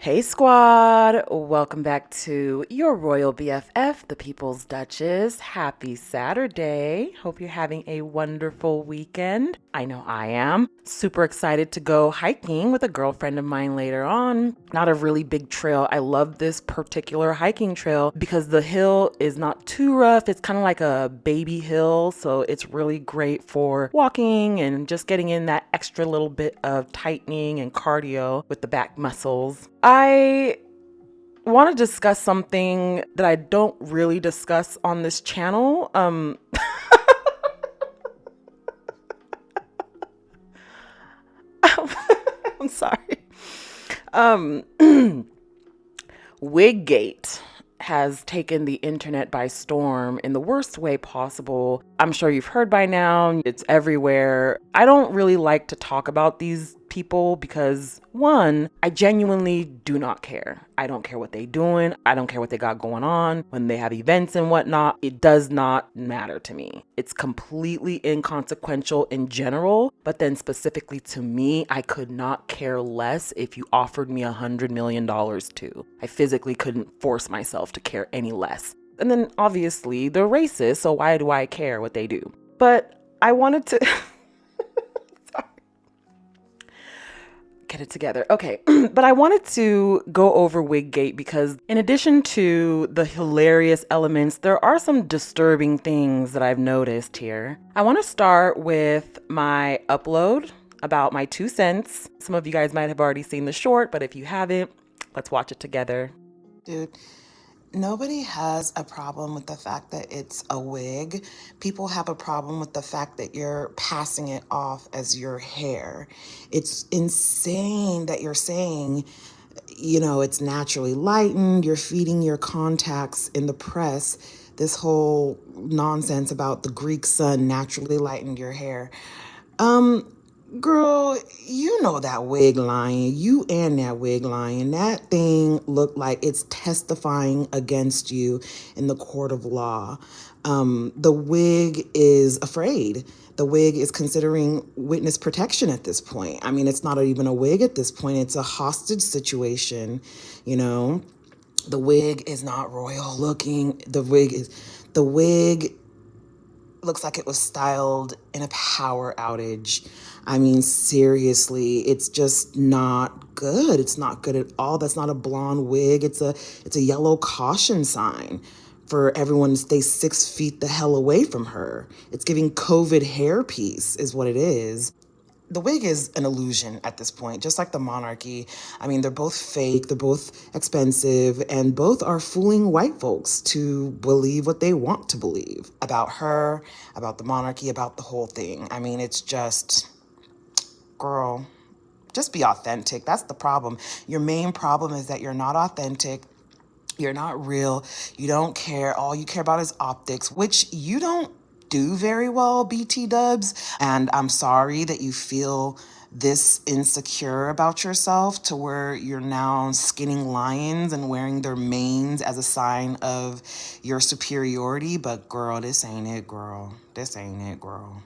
Hey squad, welcome back to your Royal BFF, the People's Duchess. Happy Saturday. Hope you're having a wonderful weekend. I know I am. Super excited to go hiking with a girlfriend of mine later on. Not a really big trail. I love this particular hiking trail because the hill is not too rough. It's kind of like a baby hill, so it's really great for walking and just getting in that extra little bit of tightening and cardio with the back muscles. I want to discuss something that I don't really discuss on this channel. I'm sorry. Um, Wiggate has taken the internet by storm in the worst way possible. I'm sure you've heard by now, it's everywhere. I don't really like to talk about these people because, one, I genuinely do not care. I don't care what they're doing. I don't care what they got going on. When they have events and whatnot, it does not matter to me. It's completely inconsequential in general, but then specifically to me, I could not care less if you offered me $100 million too. I physically couldn't force myself to care any less. And then obviously they're racist, so why do I care what they do? But I wanted to get it together. Okay, but I wanted to go over Wiggate because in addition to the hilarious elements, there are some disturbing things that I've noticed here. I want to start with my upload about my 2 cents. Some of you guys might have already seen the short, but if you haven't, let's watch it together. Dude, nobody has a problem with the fact that it's a wig. People have a problem with the fact that you're passing it off as your hair. It's insane that you're saying, it's naturally lightened. You're feeding your contacts in the press this whole nonsense about the Greek sun naturally lightened your hair. Girl, you know that wig lying. You and that wig lying. That thing looked like it's testifying against you in the court of law. The wig is afraid. The wig is considering witness protection at this point. I mean, it's not even a wig at this point. It's a hostage situation, you know. The wig is not royal looking. The wig looks like it was styled in a power outage. I mean, seriously, it's just not good. It's not good at all. That's not a blonde wig. It's a yellow caution sign for everyone to stay 6 feet the hell away from her. It's giving COVID hairpiece is what it is. The wig is an illusion at this point, just like the monarchy. I mean, they're both fake, they're both expensive, and both are fooling white folks to believe what they want to believe about her, about the monarchy, about the whole thing. I mean, it's just, girl, just be authentic. That's the problem. Your main problem is that you're not authentic. You're not real. You don't care. All you care about is optics, which you don't do very well, BT dubs. And I'm sorry that you feel this insecure about yourself to where you're now skinning lions and wearing their manes as a sign of your superiority. But girl, this ain't it, girl. This ain't it, girl.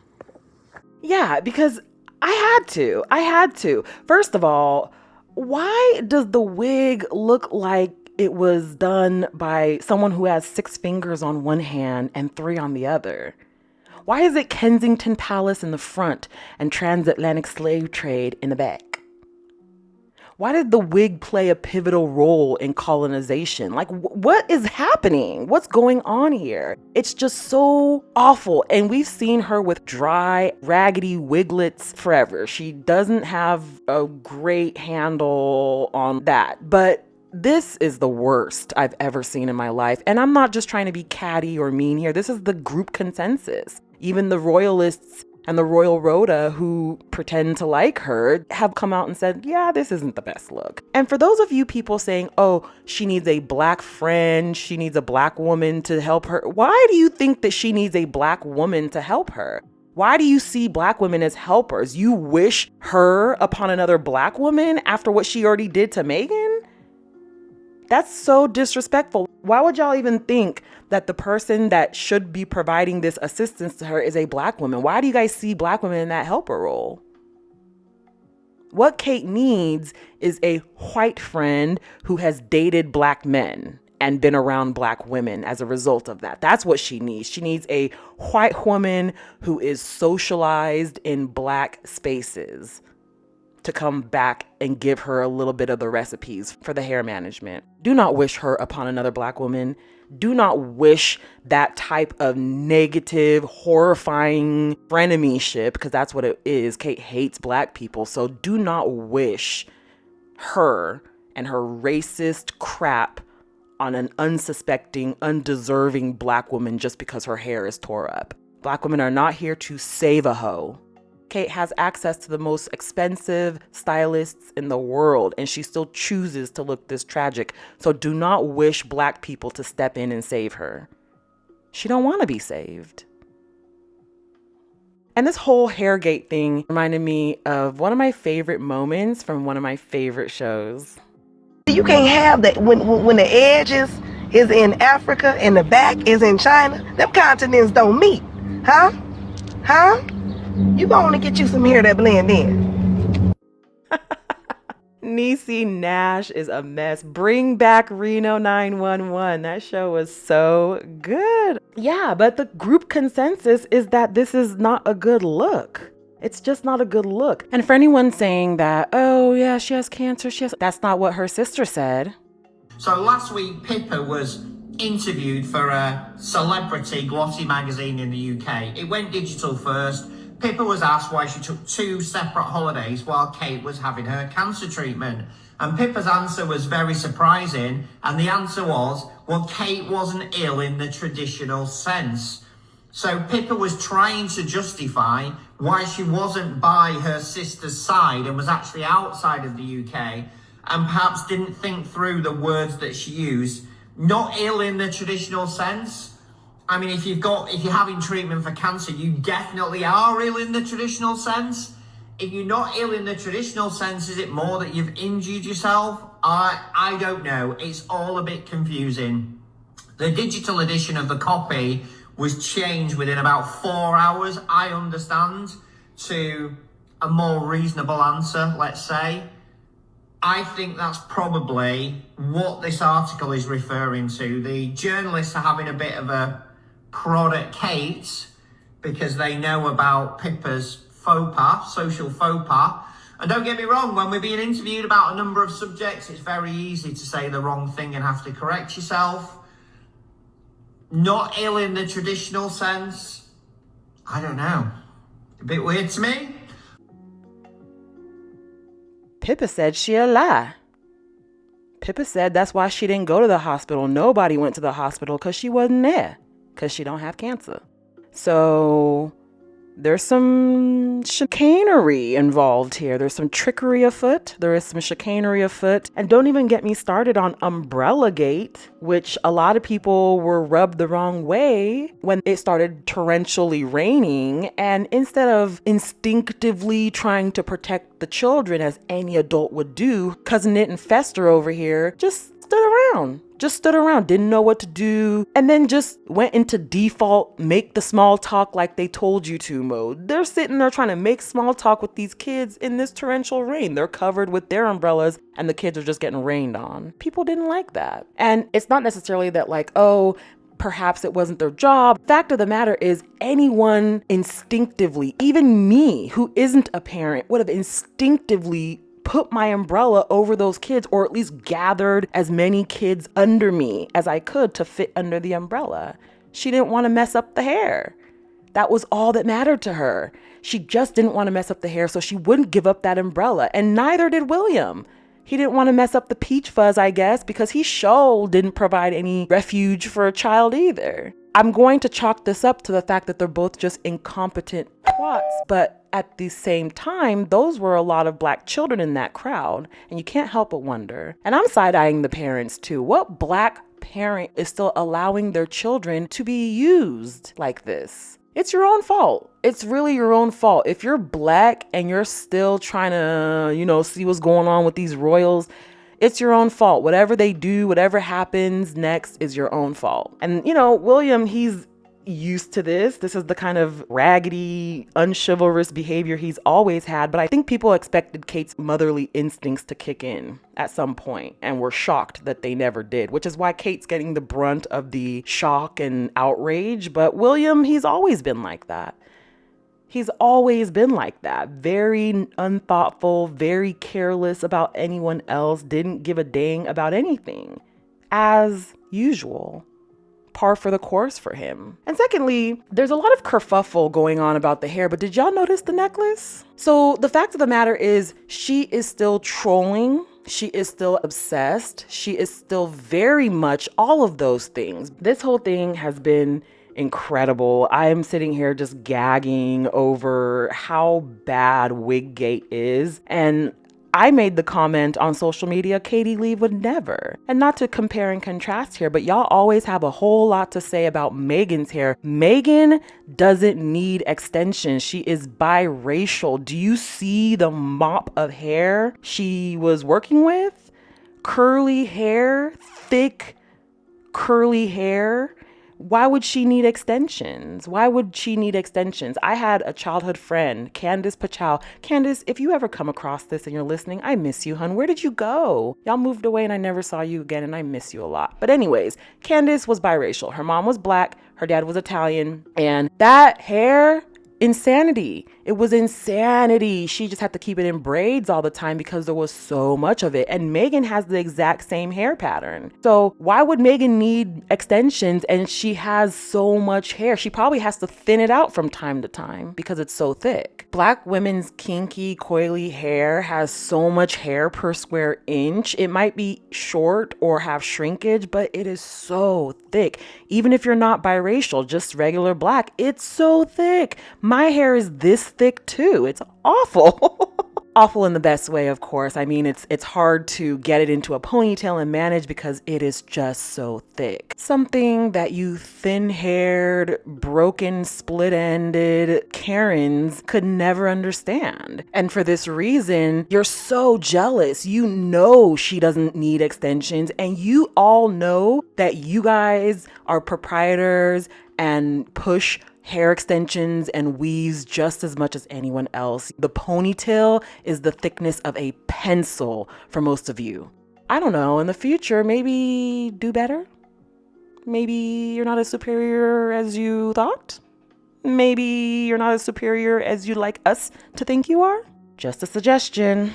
Yeah, because I had to. First of all, why does the wig look like it was done by someone who has 6 fingers on one hand and three on the other? Why is it Kensington Palace in the front and transatlantic slave trade in the back? Why did the wig play a pivotal role in colonization? Like, what is happening? What's going on here? It's just so awful. And we've seen her with dry, raggedy wiglets forever. She doesn't have a great handle on that. But this is the worst I've ever seen in my life. And I'm not just trying to be catty or mean here. This is the group consensus. Even the royalists and the Royal Rhoda who pretend to like her have come out and said, yeah, this isn't the best look. And for those of you people saying, oh, she needs a black friend, she needs a black woman to help her. Why do you think that she needs a black woman to help her? Why do you see black women as helpers? You wish her upon another black woman after what she already did to Meghan? That's so disrespectful. Why would y'all even think that the person that should be providing this assistance to her is a black woman? Why do you guys see black women in that helper role? What Kate needs is a white friend who has dated black men and been around black women as a result of that. That's what she needs. She needs a white woman who is socialized in black spaces to come back and give her a little bit of the recipes for the hair management. Do not wish her upon another black woman. Do not wish that type of negative, horrifying frenemyship, because that's what it is. Kate hates black people. So do not wish her and her racist crap on an unsuspecting, undeserving black woman just because her hair is tore up. Black women are not here to save a hoe. Kate has access to the most expensive stylists in the world, and she still chooses to look this tragic. So do not wish black people to step in and save her. She don't want to be saved. And this whole Hairgate thing reminded me of one of my favorite moments from one of my favorite shows. You can't have that when the edges is in Africa and the back is in China. Them continents don't meet. Huh? You gonna get you some hair that blend in. Niecy Nash is a mess. Bring back Reno 911. That show was so good. Yeah, but the group consensus is that this is not a good look. It's just not a good look. And for anyone saying that, oh yeah, she has cancer, that's not what her sister said. So last week, Pippa was interviewed for a celebrity glossy magazine in the UK. It went digital first. Pippa was asked why she took 2 separate holidays while Kate was having her cancer treatment. And Pippa's answer was very surprising. And the answer was, well, Kate wasn't ill in the traditional sense. So Pippa was trying to justify why she wasn't by her sister's side and was actually outside of the UK, and perhaps didn't think through the words that she used. Not ill in the traditional sense. I mean, if you're having treatment for cancer, you definitely are ill in the traditional sense. If you're not ill in the traditional sense, is it more that you've injured yourself? I don't know. It's all a bit confusing. The digital edition of the copy was changed within about 4 hours, I understand, to a more reasonable answer, let's say. I think that's probably what this article is referring to. The journalists are having a bit of a prod at Kate because they know about Pippa's faux pas, social faux pas. And don't get me wrong, when we're being interviewed about a number of subjects, it's very easy to say the wrong thing and have to correct yourself. Not ill in the traditional sense. I don't know. A bit weird to me. Pippa said she'll lie. Pippa said that's why she didn't go to the hospital. Nobody went to the hospital because she wasn't there, because she don't have cancer. So there's some chicanery involved here. There's some trickery afoot. There is some chicanery afoot. And don't even get me started on Umbrella Gate, which a lot of people were rubbed the wrong way when it started torrentially raining. And instead of instinctively trying to protect the children as any adult would do, Cousin Knit and Fester over here just stood around, didn't know what to do, and then just went into default make the small talk like they told you to mode. They're sitting there trying to make small talk with these kids in this torrential rain. They're covered with their umbrellas and the kids are just getting rained on. People didn't like that. And it's not necessarily that like, oh, perhaps it wasn't their job. Fact of the matter is, anyone instinctively, even me who isn't a parent, would have instinctively put my umbrella over those kids, or at least gathered as many kids under me as I could to fit under the umbrella. She didn't want to mess up the hair. That was all that mattered to her. She just didn't want to mess up the hair, so she wouldn't give up that umbrella. And neither did William. He didn't want to mess up the peach fuzz, I guess, because he sure didn't provide any refuge for a child either. I'm going to chalk this up to the fact that they're both just incompetent twats, but at the same time, those were a lot of black children in that crowd, and you can't help but wonder. And I'm side-eyeing the parents too. What black parent is still allowing their children to be used like this? It's your own fault. It's really your own fault. If you're black and you're still trying to, see what's going on with these royals, it's your own fault. Whatever they do, whatever happens next is your own fault. And, William, he's used to this. This is the kind of raggedy, unchivalrous behavior he's always had. But I think people expected Kate's motherly instincts to kick in at some point and were shocked that they never did, which is why Kate's getting the brunt of the shock and outrage. But William, he's always been like that. He's always been like that. Very unthoughtful, very careless about anyone else, didn't give a dang about anything. As usual. Par for the course for him. And secondly, there's a lot of kerfuffle going on about the hair, but did y'all notice the necklace? So the fact of the matter is, she is still trolling. She is still obsessed. She is still very much all of those things. This whole thing has been incredible. I'm sitting here just gagging over how bad Wiggate is. And I made the comment on social media, Katie Lee would never. And not to compare and contrast here, but y'all always have a whole lot to say about Megan's hair. Megan doesn't need extensions. She is biracial. Do you see the mop of hair she was working with? Curly hair, thick, curly hair. Why would she need extensions? Why would she need extensions? I had a childhood friend, Candace Pachow. Candace, if you ever come across this and you're listening, I miss you, hun. Where did you go? Y'all moved away and I never saw you again, and I miss you a lot. But anyways, Candace was biracial. Her mom was Black, her dad was Italian, and that hair, insanity. It was insanity. She just had to keep it in braids all the time because there was so much of it. And Megan has the exact same hair pattern. So why would Megan need extensions and she has so much hair? She probably has to thin it out from time to time because it's so thick. Black women's kinky, coily hair has so much hair per square inch. It might be short or have shrinkage, but it is so thick. Even if you're not biracial, just regular Black, it's so thick. My hair is this thick too. It's awful. Awful in the best way, of course. I mean, it's hard to get it into a ponytail and manage because it is just so thick. Something that you thin-haired, broken, split-ended Karens could never understand. And for this reason, you're so jealous. You know she doesn't need extensions, and you all know that you guys are proprietors and push hair extensions and weaves just as much as anyone else. The ponytail is the thickness of a pencil for most of you. I don't know, in the future, maybe do better? Maybe you're not as superior as you thought? Maybe you're not as superior as you'd like us to think you are? Just a suggestion.